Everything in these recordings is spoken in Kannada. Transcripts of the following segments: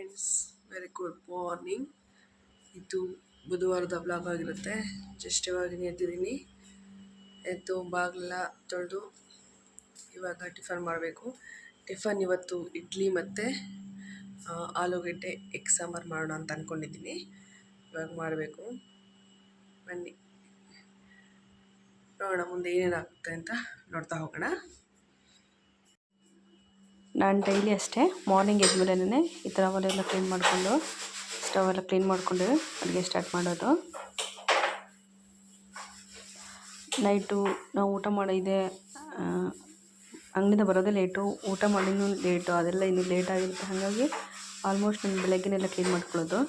Friends, very good morning. ಇದು ಬುಧವಾರದ ಬ್ಲಾಗ್ ಆಗಿರುತ್ತೆ. ಜಸ್ಟ್ ಇವಾಗ ಎದ್ದಿದ್ದೀನಿ. ಎದ್ದು ಬಾಗಿಲೆಲ್ಲ ತೊಳೆದು ಇವಾಗ ಟಿಫನ್ ಮಾಡಬೇಕು. ಟಿಫನ್ ಇವತ್ತು ಇಡ್ಲಿ ಮತ್ತು ಆಲೂಗೆಡ್ಡೆ ಎಗ್ ಸಾಂಬಾರು ಮಾಡೋಣ ಅಂತ ಅಂದ್ಕೊಂಡಿದ್ದೀನಿ. ಇವಾಗ ಮಾಡಬೇಕು. ಬನ್ನಿ ನೋಡೋಣ ಮುಂದೆ ಏನೇನಾಗುತ್ತೆ ಅಂತ ನೋಡ್ತಾ ಹೋಗೋಣ. ನಾನು ಡೈಲಿ ಅಷ್ಟೇ ಮಾರ್ನಿಂಗ್ ಎದ್ಮೇಲೆ ಈ ಥರ ಒಲೆಲ್ಲ ಕ್ಲೀನ್ ಮಾಡಿಕೊಂಡು ಸ್ಟವ್ ಎಲ್ಲ ಕ್ಲೀನ್ ಮಾಡಿಕೊಂಡು ಅಡುಗೆ ಸ್ಟಾರ್ಟ್ ಮಾಡೋದು. ನೈಟು ನಾವು ಊಟ ಮಾಡಿದೆ, ಅಂಗಡಿಯಿಂದ ಬರೋದೇ ಲೇಟು, ಊಟ ಮಾಡಿನೂ ಲೇಟು, ಅದೆಲ್ಲ ಇನ್ನೂ ಲೇಟ್ ಆಗಿರುತ್ತೆ. ಹಾಗಾಗಿ ಆಲ್ಮೋಸ್ಟ್ ನಾನು ಬೆಳಗ್ಗೆನೆಲ್ಲ ಕ್ಲೀನ್ ಮಾಡ್ಕೊಳ್ಳೋದು.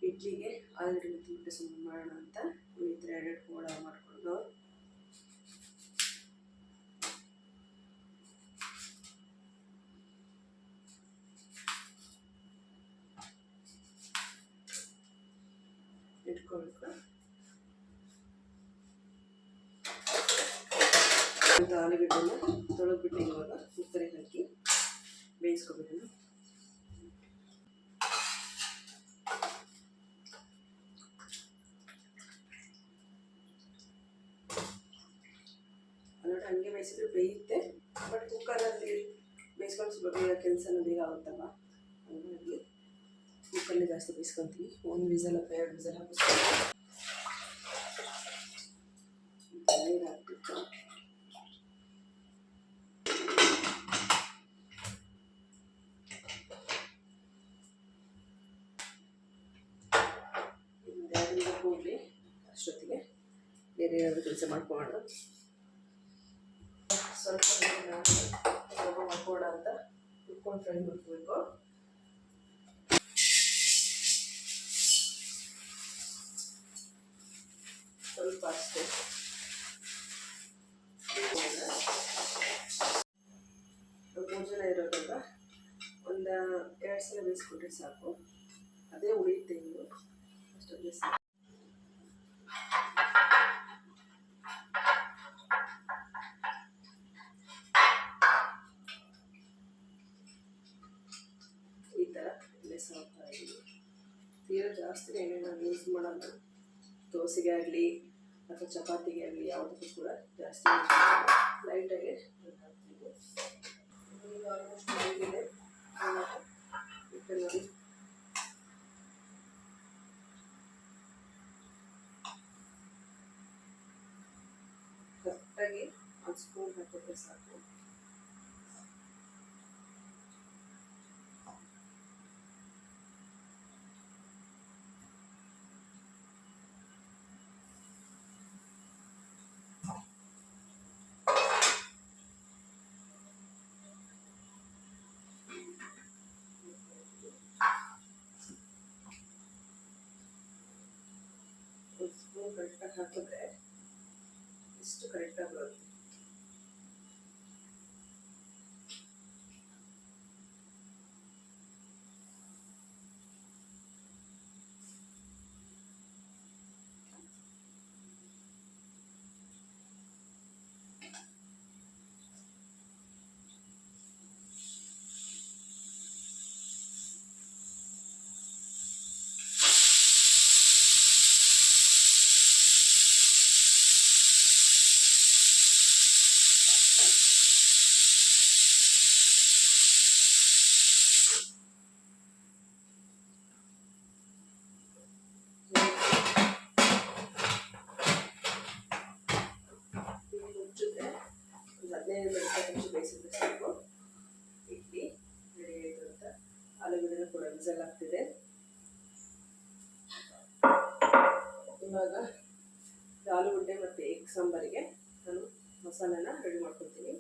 ಇಡ್ಲಿಗೆ ಆಲೂಗಡ್ಡೆ ಮತ್ತು ಮೊಟ್ಟೆ ಸಾಂಬಾರು ಮಾಡೋಣ ಅಂತ ಈ ಥರ ಎರಡು ಕೋಳ ಮಾಡಿಕೊಂಡು ಇಟ್ಕೊಳ್ಬೇಕು. ಮತ್ತು ಆಲೂಗಡ್ಡೆನ ತೊಳೆದ್ಬಿಟ್ಟು ಇವಾಗ ಕುಕ್ಕರಿಗೆ ಹಾಕಿ ಬೇಯಿಸ್ಕೊಬೇಕು. ಆಲೂಗಡ್ಡೆ ಹಂಗೆ ಬೇಯಿಸಿದ್ರೆ ಬೇಯುತ್ತೆ, ಬಟ್ ಕುಕ್ಕರಲ್ಲಿ ಬೇಯಿಸ್ಕೊಂಡು ಸ್ವಲ್ಪ ಬೇಗ ಕೆಲಸನೂ ಬೇಗ ಆಗುತ್ತಲ್ಲ, ಹಾಗಾಗಿ ಕುಕ್ಕರ್ಲಿ ಜಾಸ್ತಿ ಬೇಯಿಸ್ಕೊತೀವಿ. ಒಂದು ವಿಸಲ್ ಅಥವಾ 2 ವಿಸಲ್ ಹಾಕಿಸ್ಕೊಂಡು ನೀರು ಹಾಕ್ಬಿಟ್ಟು ಹೋಗಲಿ. ಅಷ್ಟೊತ್ತಿಗೆ ಬೇರೆ ಏನಾದರೂ ಕೆಲಸ ಮಾಡ್ಕೊಳ್ಳೋಣ. ಸ್ವಲ್ಪ ಮಾಡ್ಕೊಳ್ಳೋಣ ಅಂತ ಕುತ್ಕೊಂಡು ಫ್ರೈ ಮಾಡ್ಕೋಬೇಕು. ಸ್ವಲ್ಪ ಅಷ್ಟೇ ಮೂರು ಜನ ಇರೋದ್ರಿಂದ ಒಂದು 2 ಸಲ ಬೇಯಿಸ್ಕೊಂಡ್ರೆ ಸಾಕು, ಅದೇ ಉಳಿಯುತ್ತೆ. ಇನ್ನು ಅಷ್ಟೊಂದು ಸಾಕು. ಈ ಥರ ಎಣ್ಣೆ ಸಾಕ್ತಾ ಇದ್ದೀನಿ. ತೀರಾ ಜಾಸ್ತಿ ಎಣ್ಣೆ ನಾನು ಯೂಸ್ ಮಾಡೋದು, ದೋಸೆಗೆ ಆಗಲಿ ಅಥವಾ ಚಪಾತಿಗೆ ಆಗಲಿ ಯಾವುದಕ್ಕೂ ಕೂಡ ಜಾಸ್ತಿ ಲೈಟಾಗಿ ಹಾಕ್ತೀವಿ. ಈಗ ಆಲ್ಮೋಸ್ಟ್ ಆಗಿದೆ. ಇಟ್ಟು ನೋಡಿ, ಕರೆಕ್ಟಾಗಿ 1 ಸ್ಪೂನ್ ಹಾಕಿದ್ರೆ ಸಾಕು. ಹಾಕಿದ್ರೆ ಇಷ್ಟು ಕರೆಕ್ಟಾಗಿ ಬರುತ್ತೆ. ಮುಚ್ಚುತ್ತೆ. ಒಂದು 15 ನಿಮಿಷ ಬೇಯಿಸಿದ್ರೆ ಸಾಕು. ಇಡ್ಲಿ ರೆಡಿ ಆಯಿತು ಅಂತ. ಆಲೂಗಡ್ಡೆ ಕೂಡ ವಿಸಲ್ ಆಗ್ತಿದೆ. ಇವಾಗ ಆಲೂಗಡ್ಡೆ ಮತ್ತು ಎಗ್ ಸಾಂಬಾರಿಗೆ ನಾನು ಮಸಾಲೆನ ರೆಡಿ ಮಾಡ್ಕೊತೀನಿ.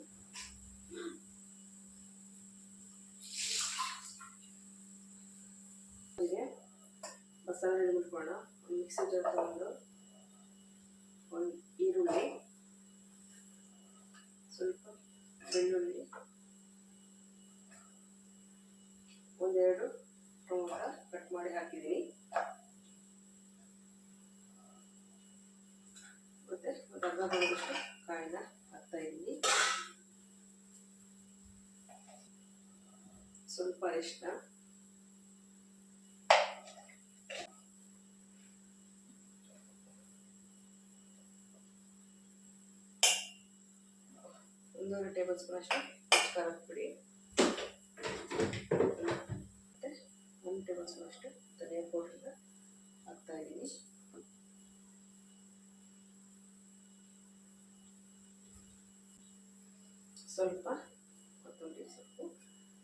ಮಸಾಲೆ ರೆಡಿ ಮಾಡ್ಕೊಳ್ಳೋಣ. ಒಂದು ಮಿಕ್ಸಿ ಜಾರ್ ತಗೊಂಡು ಒಂದು ಈರುಳ್ಳಿ, ಸ್ವಲ್ಪ ಬೆಳ್ಳುಳ್ಳಿ, ಒಂದೆರಡು ಟೊಮೊಟೊ ಕಟ್ ಮಾಡಿ ಹಾಕಿದ್ದೀನಿ. ಮತ್ತು ಒಂದು ಅರ್ಧ ಭಾಗದಷ್ಟು ಕಾಯಿನ ಹಾಕ್ತಾಯಿದ್ದೀನಿ. ಸ್ವಲ್ಪ ಅರಿಶಿನ, ಒಂದೂವರೆ ಟೇಬಲ್ ಸ್ಪೂನ್ ಅಷ್ಟು ಖಾರದ ಪುಡಿ, ಮತ್ತು 1 ಟೇಬಲ್ ಸ್ಪೂನ್ ಅಷ್ಟು ಧನಿಯಾ ಪೌಡರ್ನ ಹಾಕ್ತಾಯಿದ್ದೀನಿ. ಸ್ವಲ್ಪ ಕೊತ್ತಂಬರಿ ಸೊಪ್ಪು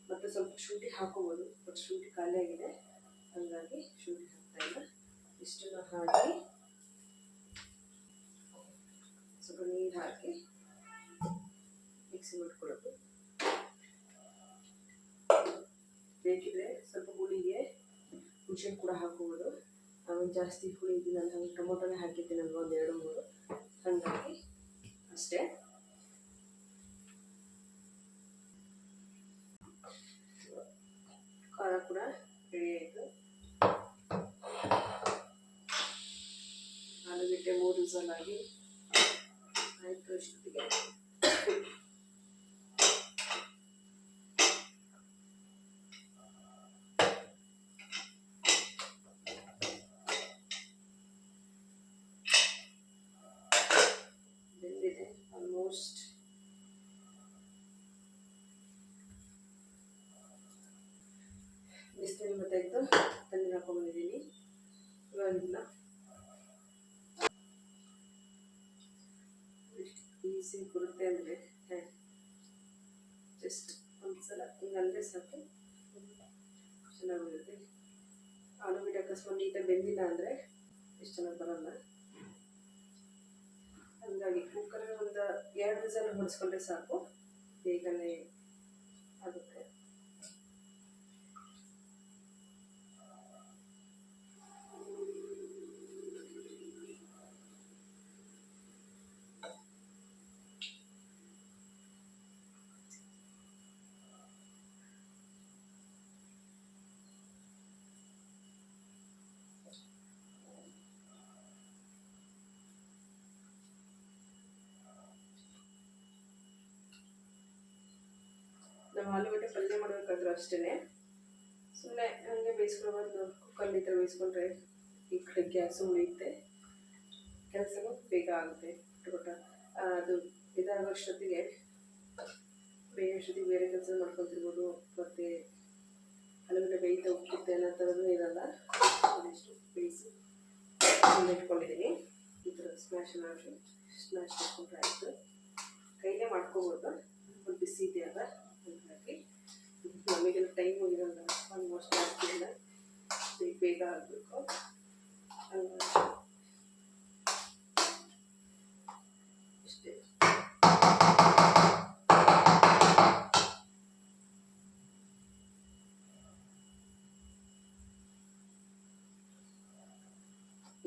ಮತ್ತು ಸ್ವಲ್ಪ ಶುಂಠಿ ಹಾಕೋಬೋದು. ಬಟ್ ಶುಂಠಿ ಖಾಲಿ ಆಗಿದೆ, ಹಾಗಾಗಿ ಶುಂಠಿ ಹಾಕ್ತಾಯಿಲ್ಲ. ಇಷ್ಟನ್ನು ಹಾಕಿ ಸ್ವಲ್ಪ ನೀರು ಹಾಕಿ ಮಿಕ್ಸಿ ಮಾಡ್ಕೊಳ್ಳೋದು. ಬೇಕಿದ್ರೆ ಸ್ವಲ್ಪ ಹುಳಿಗೆ ಹುಣಸೆ ಕೂಡ ಹಾಕೋಬೋದು. ಆಮೇಲೆ ಜಾಸ್ತಿ ಹುಳಿ ಇದ್ದಿಲ್ಲ ಅಂತ ಟೊಮೊಟೊನೇ ಹಾಕಿದ್ದೀನಲ್ವ, ಒಂದು 2-3, ಹಾಗಾಗಿ ಅಷ್ಟೇ. ಖಾರ ಕೂಡ ರೆಡಿ ಆಯಿತು. ಆಲೂಗಡ್ಡೆ 3 ವಿಸಲ್ ಆಗಿ ಆಯಿತು. ಅಷ್ಟೊತ್ತಿಗೆ ಬೆಂದಿದೆ ಆಲ್ಮೋಸ್ಟ್. ಬಿಸಿನೀರಿಂದ ತೆಗೆದು ತಣ್ಣೀರು ಹಾಕೊಂಡ್ಬಂದಿದ್ದೀನಿ. ಇವಾಗಿಲ್ಲ ಈಸಿ ಕೊಡುತ್ತೆ ಅಂದರೆ ಜಸ್ಟ್ ಒಂದ್ಸಲ ಹಿಂಗಂದರೆ ಸಾಕು, ಚೆನ್ನಾಗಿರುತ್ತೆ. ಆಲೂಗಡ್ಡೆ ಅಕಸ್ಮಾತ್ ನೀಟಾಗಿ ಬೆಂದಿಲ್ಲ ಅಂದರೆ ಎಷ್ಟು ಚೆನ್ನಾಗಿ ಬರೋಲ್ಲ. ಹಾಗಾಗಿ ಕುಕ್ಕರ್ ಒಂದು 2 ವಿಸಲ್ ಹೊಡಿಸ್ಕೊಂಡ್ರೆ ಸಾಕು, ಬೇಗನೆ ಆಗುತ್ತೆ. ನಾವು ಆಲೂಗಡ್ಡೆ ಪಲ್ಯ ಮಾಡಬೇಕಾದ್ರೂ ಅಷ್ಟೇ, ಸುಮ್ಮನೆ ಹಾಗೆ ಬೇಯಿಸ್ಕೊಳ್ಬಾರ್ದು. ಕುಕ್ಕರ್ಲಿ ಈ ಥರ ಬೇಯಿಸ್ಕೊಂಡ್ರೆ ಈ ಕಡೆ ಗ್ಯಾಸು ಉಳಿಯುತ್ತೆ, ಕೆಲಸನೂ ಬೇಗ ಆಗುತ್ತೆ. ಅದು ಇದಾಗೋಷ್ಟೊತ್ತಿಗೆ ಬೇಯೋಷ್ಟೊತ್ತಿಗೆ ಬೇರೆ ಕೆಲಸ ಮಾಡ್ಕೊತಿರ್ಬೋದು. ಮತ್ತು ಆಲೂಗಡ್ಡೆ ಬೇಯ್ತಾ ಉಪ್ಪುತ್ತೆ ಅನ್ನೋ ಥರನೂ ಇರೋಲ್ಲ. ಅದೆಷ್ಟು ಬೇಯಿಸಿ ಇಟ್ಕೊಂಡಿದ್ದೀನಿ. ಈ ಥರ ಸ್ಮ್ಯಾಶ್ ಮಾಡ್ಕೊಂಡ್ರೆ ಆಯಿತು. ಕೈಲೇ ಮಾಡ್ಕೋಬೋದು, ಒಂದು ಬಿಸಿ ಇದೆಯಲ್ಲ ಹಾಗಾಗಿ. ನಮಗೆಲ್ಲ ಟೈಮ್ ಇರೋಲ್ಲ, ಆಲ್ಮೋಸ್ಟ್ ಜಾಸ್ತಿ ಇಲ್ಲ, ಬೇಗ ಆಗಬೇಕು. ಅಷ್ಟೇ.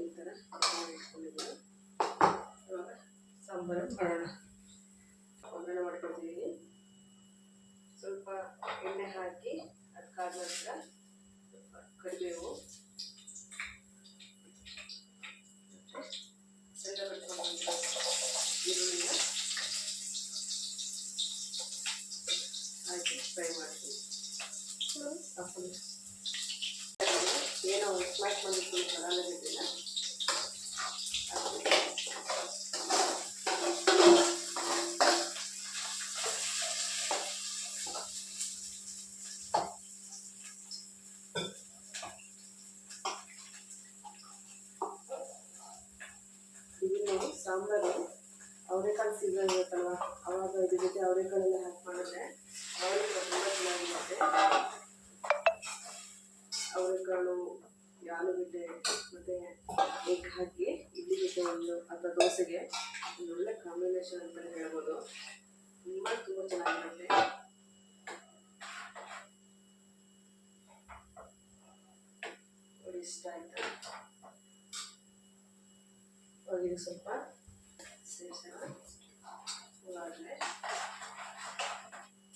ಈ ಥರ ಇಟ್ಕೊಂಡಿದ್ದೀನಿ. ಸಾಂಬಾರು ಮಾಡೋಣ. ಒಗ್ಗರಣೆ ಮಾಡ್ಕೊಳ್ತಿದ್ದೀನಿ. ಸ್ವಲ್ಪ ಎಣ್ಣೆ ಹಾಕಿ ಅದಕ್ಕಾದ ನಂತರ ಕರಿಬೇವು, ಸಣ್ಣ ಕಟ್ಕೊಂಡು ಈರುಳ್ಳಿನ ಹಾಕಿ ಫ್ರೈ ಮಾಡ್ತೀನಿ. ಏನೋ ಸ್ಮ್ಯಾಕ್ ಮಾಡಿಟ್ಟು ಚೆನ್ನಾಗಿರ್ತಿಲ್ಲ. ಇದನ್ನು ಸಾಂಬಾರು ಅವರೆಕಾಳು ಸೀಸನ್ ಇರುತ್ತಲ್ವ, ಅವಾಗ ಇದ್ರ ಜೊತೆ ಅವರೆಕಾಳೆಲ್ಲ ಹಾಕಿ ಮಾಡಿದ್ರೆ ಅವರೆಕಾಳು ತುಂಬ ಚೆನ್ನಾಗಿರುತ್ತೆ. ಅವರೆಕಾಳು, ಆಲೂಗಡ್ಡೆ ಮತ್ತು ಎಗ್ ಹಾಕಿ ಇಡ್ಲಿ ಜೊತೆ ಒಂದು ಅಥವಾ ದೋಸೆಗೆ ಒಂದು ಒಳ್ಳೆ ಕಾಂಬಿನೇಷನ್ ಅಂತಲೇ ಹೇಳ್ಬೋದು. ತುಂಬ ಚೆನ್ನಾಗಿರುತ್ತೆ. ಇಷ್ಟ ಆಯಿತಾ? ಇದು ಸ್ವಲ್ಪ ಸೇರಿಸೋಣ. ಆದಮೇಲೆ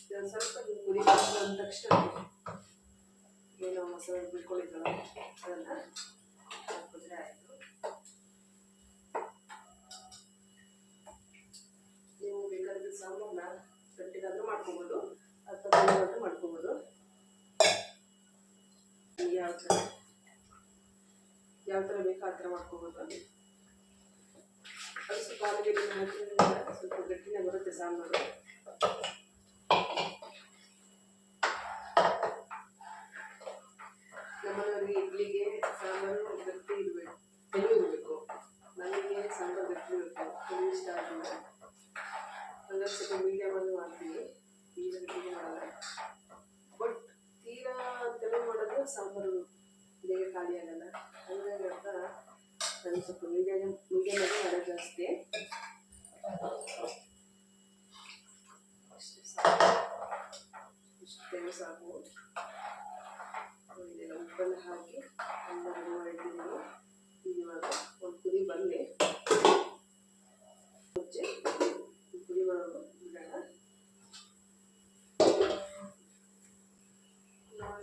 ಇದೊಂದು ಸ್ವಲ್ಪ ಕುದಿ ಬಂದ ತಕ್ಷಣ ಏನೋ ಮಸಾಲೆ ಬಿಟ್ಕೊಂಡಿದ್ದಲ್ಲ ಅದನ್ನು ಹಾಕಿದ್ರೆ ಆಯಿತು. ನೀವು ಬೇಕಾದ್ರೆ ಸಾಂಬಾರನ್ನ ಗಟ್ಟಿಗಾದರೂ ಮಾಡ್ಕೊಬೋದು ಅಥವಾ ಬೆಳ್ಳಗಾದರೂ ಮಾಡ್ಕೊಬೋದು. ಯಾವ ಥರ ಬೇಕೋ ಆ ಥರ ಮಾಡ್ಕೊಬೋದು. ಅದು ಸ್ವಲ್ಪ ಆಲೂಗಡ್ಡೆ ಹಾಕಿದ್ರಿಂದ ಸ್ವಲ್ಪ ಗಟ್ಟಿನೇ ಬರುತ್ತೆ ಸಾಂಬಾರು. ನಮ್ಮನೆಯವರಿಗೆ ಇಡ್ಲಿಗೆ ಸಾಂಬಾರು ಗಟ್ಟಿ ಇರಬೇಕು, ತೆಳು ಇರಬೇಕು. ನನಗೆ ಸಾಂಬಾರು ಗಟ್ಟಿ ಇರಬೇಕು, ತೆಳು ಇಷ್ಟ ಆಗಿಲ್ಲ. ಹಾಗಾಗಿ ಸ್ವಲ್ಪ ಮೀಡಿಯಮಲ್ಲಿ ಮಾಡ್ತೀನಿ, ತೀರಾ ಗಟ್ಟಿಗೆ ಮಾಡಲ್ಲ. ಬಟ್ ತೀರಾ ತೆಳು ಮಾಡಿದ್ರೆ ಸಾಂಬಾರು ಬೇಗ ಖಾಲಿ ಆಗಲ್ಲ. ಹಾಗಾಗಿ ಅಂತ ನಾನು ಸ್ವಲ್ಪ ಮೀಡಿಯಮಾಗಿ ಮಾಡೋದು ಜಾಸ್ತಿ. ಇಷ್ಟು ತೆಳು ಸಾಕು. ಇದೆಲ್ಲ ಉಪ್ಪನ್ನು ಹಾಕಿ ಎಲ್ಲ ರೆಡಿ ಮಾಡಿದ್ದೀನಿ. ಇವಾಗ ಒಂದು ಕುದಿ ಬರಲಿ, ಮುಂಚೆ ಕುದಿ ಮಾಡೋದು ಬಿಡೋಣ.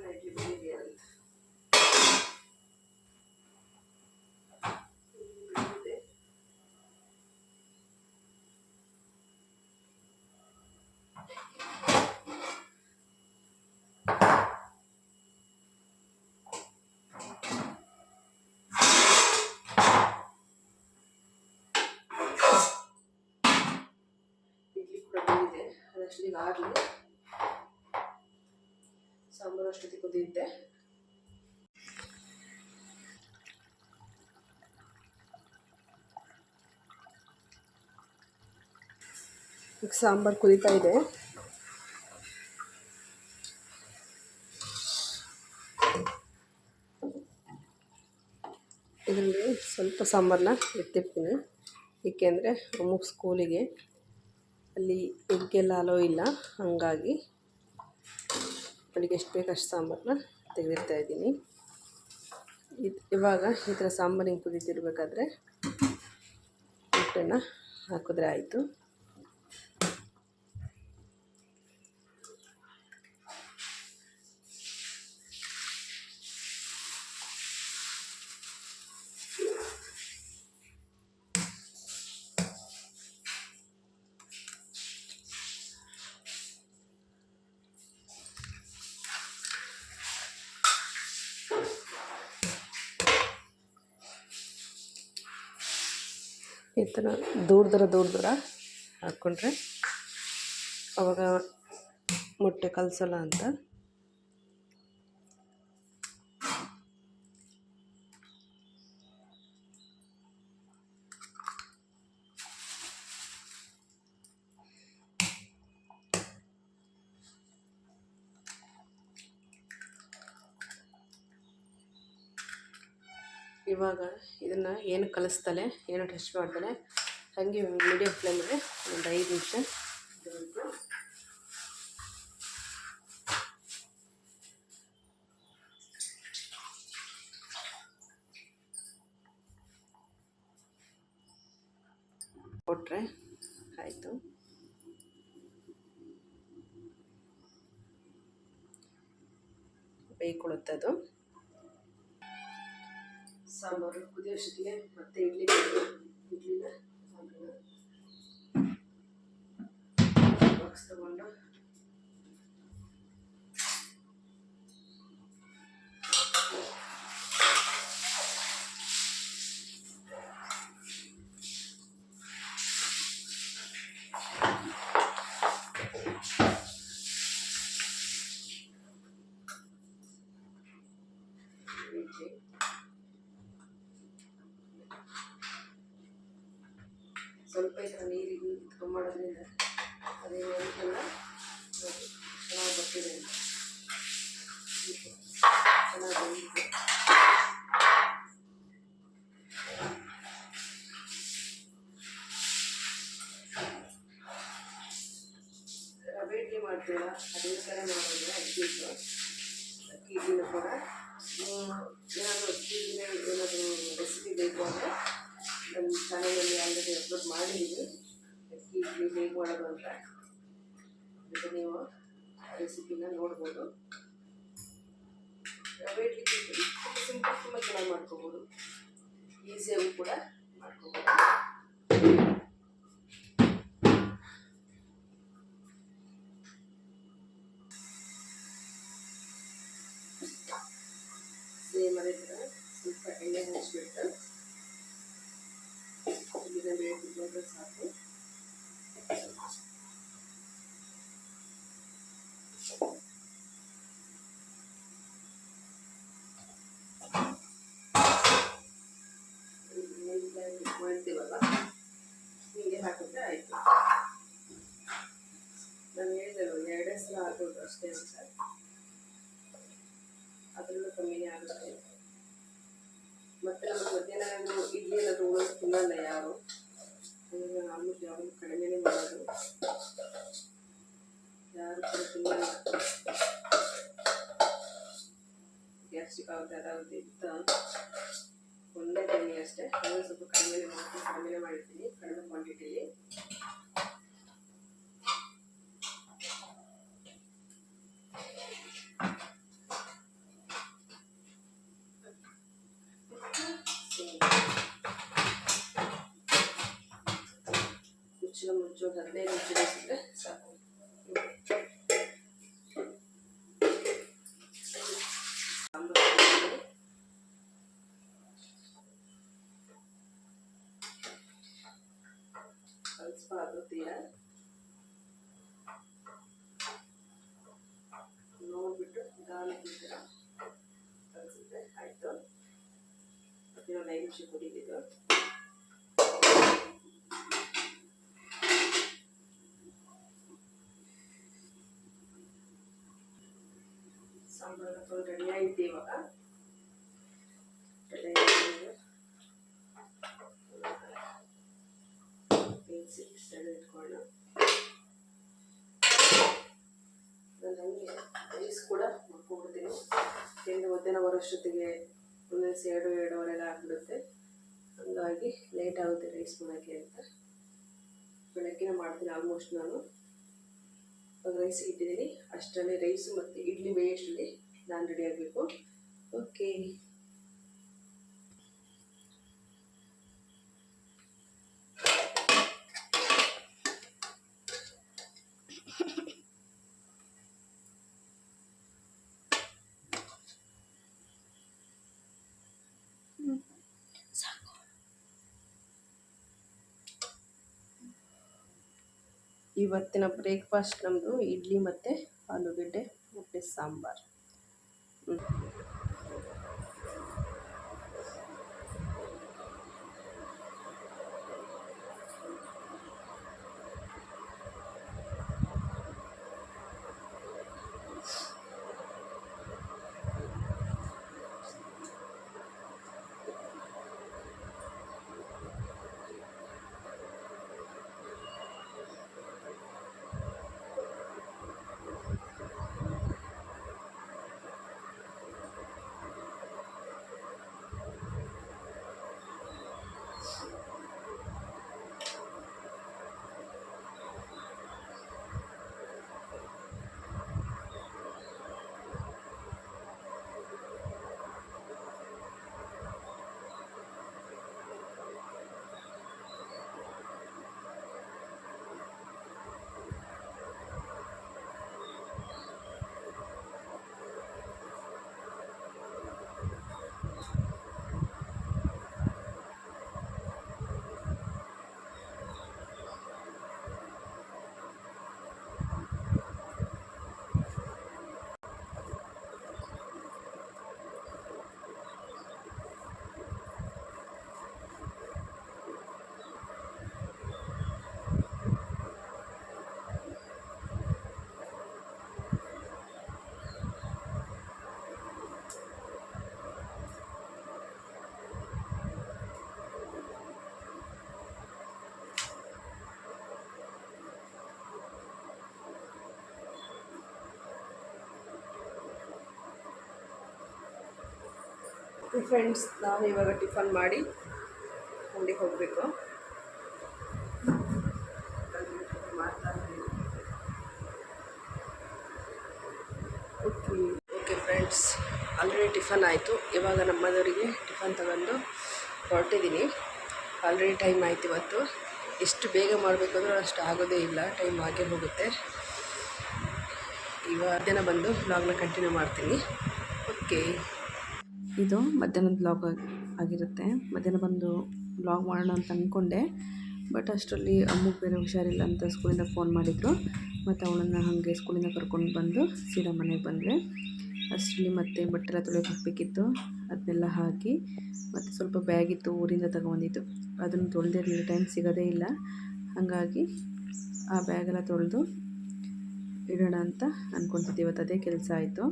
ನೈಟ್ಲಿ ಬಿಡಿ ಅಂತ ಅದಷ್ಟೊತ್ತಿಗೆ ಆಗಲಿ. ಸಾಂಬಾರು ಅಷ್ಟೊತ್ತಿಗೆ ಕುದಿಯುತ್ತೆ. ಈಗ ಸಾಂಬಾರು ಕುದೀತಾ ಇದೆ. ಇದರಲ್ಲಿ ಸ್ವಲ್ಪ ಸಾಂಬಾರನ್ನ ಎತ್ತಿರ್ತೀನಿ, ಏಕೆಂದರೆ ಅಮ್ಮುಗೆ ಸ್ಕೂಲಿಗೆ ಅಲ್ಲಿ ಎಗ್ಗೆಲ್ಲ ಅಲೋ ಇಲ್ಲ. ಹಾಗಾಗಿ ಅಲ್ಲಿಗೆ ಎಷ್ಟು ಬೇಕು ಅಷ್ಟು ಸಾಂಬಾರನ್ನ ತೆಗೆದಿರ್ತಾ ಇದ್ದೀನಿ. ಇವಾಗ ಈ ಥರ ಸಾಂಬಾರು ಹಿಂಗೆ ಕುದೀತಿರ್ಬೇಕಾದ್ರೆ ಹಿಟ್ಟನ್ನು ಹಾಕಿದ್ರೆ ಆಯಿತು. ಈ ಥರ ದೂರ ದೂರ ಹಾಕ್ಕೊಂಡ್ರೆ ಅವಾಗ ಮೊಟ್ಟೆ ಕಲಸಲ್ಲ ಅಂತ. ಇವಾಗ ಇದನ್ನು ಏನು ಕಲಿಸ್ತಲೆ, ಏನು ಟಚ್ ಮಾಡ್ತಾನೆ, ಹಾಗೆ ಮೀಡಿಯಮ್ ಫ್ಲೇಮಲ್ಲಿ ಒಂದು 5 ನಿಮಿಷ ಕೊಟ್ಟರೆ ಆಯಿತು. ಬೇಯ್ಕೊಳ್ಳುತ್ತೆ ಅದು. ಸಾಂಬಾರು ಕುದಿಯೋಷ್ಟೊತ್ತಿಗೆ ಮತ್ತೆ ಇಡ್ಲಿನ ಬಾಕ್ಸ್ ತಗೊಂಡು ಸ್ವಲ್ಪ ಈ ಥರ ನೀರಿಗೆ ಮಾಡೋದ್ರಿಂದ ಅದೇನು ಅಂತಲ್ಲ ಚೆನ್ನಾಗಿ ಬರ್ತಿದೆ ಅಂತ ಚೆನ್ನಾಗಿ ರವೆ ಇಡ್ಲಿ ಮಾಡ್ತೀವಲ್ಲ ಅದೇ ಥರ ಮಾಡೋದ್ರೆ ಅಕ್ಕಿ ಇಡ್ಲಿನೂ ಕೂಡ ಏನಾದರೂ ಅಕ್ಕಿ ಇಡ್ಲಿನ ಏನಾದರೂ ರೆಸಿಪಿ ಬೇಕು ಅಂದರೆ ನಮ್ಮ ಚಾನಲಲ್ಲಿ ಆಲ್ರೆಡಿ ಅಪ್ಲೋಡ್ ಮಾಡಿದ್ದೀವಿ. ಅಕ್ಕಿ ಇಡ್ಲಿ ಹೇಗೆ ಮಾಡೋದು ಅಂತ ಅದಕ್ಕೆ ನೀವು ರೆಸಿಪಿನ ನೋಡ್ಬೋದು. ರವೆ ಇಡ್ಲಿ ಸಿಂಪಲ್ ತುಂಬ ಚೆನ್ನಾಗಿ ಮಾಡ್ಕೋಬೋದು, ಈಸಿಯಾಗೂ ಕೂಡ ಮಾಡ್ಕೋಬೋದು. ಸೇಮ್ ಅದೇ ಥರ ಸ್ವಲ್ಪ ಎಣ್ಣೆ ಹಚ್ಚಿಬಿಟ್ಟು ಇದನ್ನ ಬೇಯಿಸಿದ್ರೆ ಸಾಕು. ಮಾಡ್ತೀವಲ್ಲ ಹೀಗೆ ಹಾಕಿದ್ರೆ ಆಯಿತು. ನಾನು ಹೇಳಿದೆಲ್ಲ 2 ಸಲ ಹಾಕೋದು ಅಷ್ಟೇ ಅಂತ, ಅದರಲ್ಲೂ ಕಮ್ಮಿನೇ ಆಗುತ್ತೆ. ಮತ್ತು ನಮಗೆ ಮಧ್ಯಾಹ್ನ ಇಡ್ಲಿ ಏನಾದರೂ ಉಳಿದು ತಿನ್ನಲ್ಲ ಯಾರು, ಅದನ್ನು ಆಲ್ಮೋಸ್ಟ್ ಯಾವಾಗಲೂ ಕಡಿಮೆನೇ ಮಾಡೋದು, ಯಾರು ಕೂಡ ತಿನ್ನಲ್ಲ. ಗ್ಯಾಸ್ಟ್ರಿಕ್ ಆಗುತ್ತೆ ಅದಾಗುತ್ತೆ ಅಂತ ಒಂದೇ ಟೈಮಿಗೆ ಅಷ್ಟೇ. ಅದನ್ನು ಸ್ವಲ್ಪ ಕಡಿಮೆನೇ ಮಾಡಿರ್ತೀನಿ, ಕಡಿಮೆ ಕ್ವಾಂಟಿಟಿಲಿ. ಮುಚ್ಚಳ ಮುಚ್ಚೋದು 15 ನಿಮಿಷ ಬೇಯಿಸಿದ್ರೆ ಸಾಕು. ಕಲಿಸ್ಬಾರ್ದು ತೀರಾ, ನೋಡ್ಬಿಟ್ಟು ನಿಧಾನಕ್ಕೆ ಕಲಿಸಿದ್ರೆ ಆಯಿತು. ಮತ್ತೆ 5 ನಿಮಿಷ ಕುಡಿದಿದ್ದು ಸಾಂಬಾರು ಫುಲ್ ರೆಡಿ ಆಗಿದೆ. ಇವಾಗ ಇಟ್ಕೊಳ್ಳೋಣ. ನಾನು ಹಂಗೆ ರೈಸ್ ಕೂಡ ಮಾಡ್ಕೊಬಿಡ್ತೀನಿ. ಯಾಕೆಂದರೆ ಮಧ್ಯಾಹ್ನ ಬರೋಷ್ಟೊತ್ತಿಗೆ ಒಂದೊಂದು 2-2:15 ಆಗಿಬಿಡುತ್ತೆ. ಹಾಗಾಗಿ ಲೇಟ್ ಆಗುತ್ತೆ ರೈಸ್ ಮಾಡೋಕ್ಕೆ ಅಂತ ಬೆಳಗ್ಗೆನೇ ಮಾಡ್ತೀನಿ ಆಲ್ಮೋಸ್ಟ್. ನಾನು ರೈಸಿಗೆ ಇಟ್ಟಿದ್ದೀನಿ, ಅಷ್ಟರಲ್ಲಿ ರೈಸು ಮತ್ತು ಇಡ್ಲಿ ಬೇಯೋಷ್ಟರಲ್ಲಿ ನಾನು ರೆಡಿ ಆಗಬೇಕು. ಓಕೆ, ಇವತ್ತಿನ ಬ್ರೇಕ್ಫಾಸ್ಟ್ ನಮ್ಮದು ಇಡ್ಲಿ ಮತ್ತು ಆಲೂಗಡ್ಡೆ ಮತ್ತು ಸಾಂಬಾರು. ಓಕೆ ಫ್ರೆಂಡ್ಸ್, ನಾವು ಇವಾಗ ಟಿಫನ್ ಮಾಡಿ ಅಂಗಡಿಗೆ ಹೋಗಬೇಕು. ಓಕೆ ಫ್ರೆಂಡ್ಸ್, ಆಲ್ರೆಡಿ ಟಿಫನ್ ಆಯಿತು. ಇವಾಗ ನಮ್ಮದವರಿಗೆ ಟಿಫನ್ ತಗೊಂಡು ಹೊರಟಿದ್ದೀನಿ. ಆಲ್ರೆಡಿ ಟೈಮ್ ಆಯ್ತು. ಇವತ್ತು ಎಷ್ಟು ಬೇಗ ಮಾಡಬೇಕು ಅಂದ್ರೆ ಅಷ್ಟು ಆಗೋದೇ ಇಲ್ಲ, ಟೈಮ್ ಆಗೇ ಹೋಗುತ್ತೆ. ಇವಾಗ ಮಧ್ಯಾಹ್ನ ಬಂದು ವ್ಲಾಗ್ನ ಕಂಟಿನ್ಯೂ ಮಾಡ್ತೀನಿ. ಓಕೆ, ಇದು ಮಧ್ಯಾಹ್ನದ ವ್ಲಾಗ್ ಆಗಿರುತ್ತೆ. ಮಧ್ಯಾಹ್ನ ಬಂದು ವ್ಲಾಗ್ ಮಾಡೋಣ ಅಂತ ಅಂದ್ಕೊಂಡೆ, ಬಟ್ ಅಷ್ಟರಲ್ಲಿ ಅಮ್ಮಗೆ ಬೇರೆ ಹುಷಾರಿಲ್ಲ ಅಂತ ಸ್ಕೂಲಿಂದ ಫೋನ್ ಮಾಡಿದರು. ಮತ್ತು ಅವಳನ್ನು ಹಾಗೆ ಸ್ಕೂಲಿಂದ ಕರ್ಕೊಂಡು ಬಂದು ಸೀದಾ ಮನೆಗೆ ಬಂದರೆ ಅಷ್ಟರಲ್ಲಿ ಮತ್ತೆ ಬಟ್ಟೆಲ್ಲ ತೊಳೆಯೋಕೆ ಹಾಕಬೇಕಿತ್ತು. ಅದನ್ನೆಲ್ಲ ಹಾಕಿ ಮತ್ತು ಸ್ವಲ್ಪ ಬ್ಯಾಗಿತ್ತು ಊರಿಂದ ತಗೊಂಡಿದ್ದು, ಅದನ್ನು ತೊಳೆದಿರಲಿಲ್ಲ, ಟೈಮ್ ಸಿಗೋದೇ ಇಲ್ಲ. ಹಾಗಾಗಿ ಆ ಬ್ಯಾಗೆಲ್ಲ ತೊಳೆದು ಇಡೋಣ ಅಂತ ಅಂದ್ಕೊತಿದ್ದೆ. ಇವತ್ತು ಅದೇ ಕೆಲಸ ಆಯಿತು.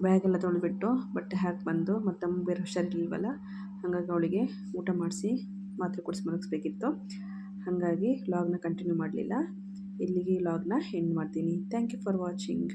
ಬ್ಯಾಗೆಲ್ಲ ತೊಳೆದ್ಬಿಟ್ಟು ಬಟ್ಟೆ ಹಾಕಿ ಬಂದು, ಮತ್ತು ಅಮ್ಮ ಬೇರೆ ಹುಷಾರಿಲ್ವಲ್ಲ, ಹಾಗಾಗಿ ಅವಳಿಗೆ ಊಟ ಮಾಡಿಸಿ ಮಾತ್ರೆ ಕೊಡಿಸಿ ಮಲಗಿಸ್ಬೇಕಿತ್ತು. ಹಾಗಾಗಿ ವ್ಲಾಗ್ನ ಕಂಟಿನ್ಯೂ ಮಾಡಲಿಲ್ಲ. ಇಲ್ಲಿಗೆ ವ್ಲಾಗ್ನ ಎಂಡ್ ಮಾಡ್ತೀನಿ. Thank you for watching.